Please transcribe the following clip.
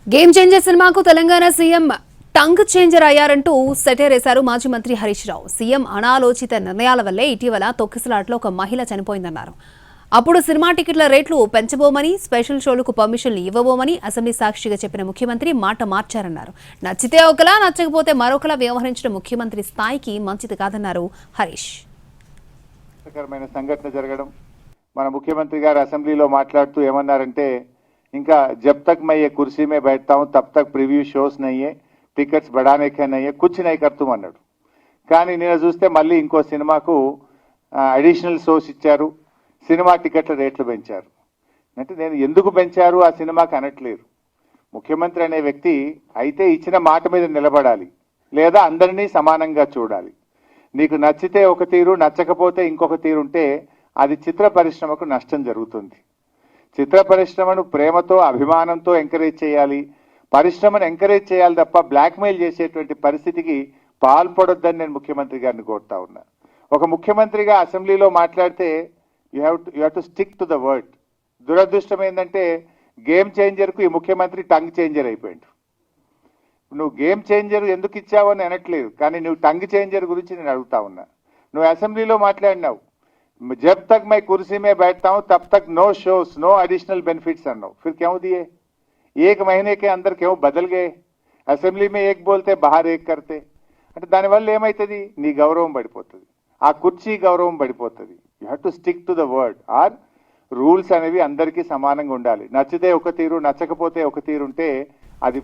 Game changer సినిమాకు Telangana CM tongue changer అయ్యారంటూ satire వేశారు మాజీ మంత్రి హరీష్ రావు. సీఎం అనాలోచిత నిర్ణయాల వల్లే ఇటీవల తొక్కిసలాట్లో ఒక మహిళ చనిపోయిందన్నారు. అప్పుడు సినిమా టికెట్ల రేట్లు పెంచబోమని, స్పెషల్ షోలకు పర్మిషన్లు ఇవ్వబోమని అసెంబ్లీ సాక్షిగా చెప్పిన ముఖ్యమంత్రి మాట మార్చారన్నారు. నచ్చితే ఒకలా, నచ్చకపోతే మరొకలా వ్యవహరించిన ముఖ్యమంత్రి స్థాయికి మంచిది కాదన్నారు హరీష్. సంఘటన జరగడం, మన ముఖ్యమంత్రి గారు అసెంబ్లీలో మాట్లాడుతూ ఏమన్నారంటే, ఇంకా जब तक मैं ये कुर्सी में बैठता हूं तब तक प्रीव्यू షోస్ नहीं है, టికెట్స్ बढ़ाने के नहीं है, कुछ नहीं कर तुम అన్నాడు. కానీ నేను చూస్తే మళ్ళీ ఇంకో సినిమాకు అడిషనల్ షోస్ ఇచ్చారు, సినిమా టికెట్ల రేట్లు పెంచారు. అంటే నేను ఎందుకు పెంచారు ఆ సినిమాకి అనట్లేదు. ముఖ్యమంత్రి అనే వ్యక్తి అయితే ఇచ్చిన మాట మీద నిలబడాలి, లేదా అందరినీ సమానంగా చూడాలి. నీకు నచ్చితే ఒక తీరు, నచ్చకపోతే ఇంకొక తీరు ఉంటే అది చిత్ర పరిశ్రమకు నష్టం జరుగుతుంది. చిత్ర పరిశ్రమను ప్రేమతో, అభిమానంతో ఎంకరేజ్ చేయాలి, పరిశ్రమను ఎంకరేజ్ చేయాలి తప్ప బ్లాక్మెయిల్ చేసేటువంటి పరిస్థితికి పాల్పడొద్దని నేను ముఖ్యమంత్రి గారిని కోరుతా ఉన్నా. ఒక ముఖ్యమంత్రిగా అసెంబ్లీలో మాట్లాడితే you have to stick to the word. దురదృష్టం ఏంటంటే గేమ్ చేంజర్కు ఈ ముఖ్యమంత్రి టంగ్ చేంజర్ అయిపోయాడు. నువ్వు గేమ్ చేంజర్ ఎందుకు ఇచ్చావు అని అనట్లేదు, కానీ నువ్వు టంగ్ చేంజర్ గురించి నేను అడుగుతా ఉన్నా. నువ్వు అసెంబ్లీలో మాట్లాడినావు, जब तक मैं कुर्सी में बैठता हूं तब तक no shows, no additional benefits अन्नो. फिर क्यों दिए? एक महीने के अंदर क्यों बदल गए? असेंबली में एक बोलते, बाहर एक करते. అంటే దానివల్ల ఏమవుతుంది? నీ గౌరవం పడిపోతుంది, ఆ కుర్చీ గౌరవం పడిపోతుంది. You have to stick to the word. ఆర్ రూల్స్ అనేవి అందరికీ సమానంగా ఉండాలి. నచ్చితే ఒక తీరు, నచ్చకపోతే ఒక తీరు ఉంటే అది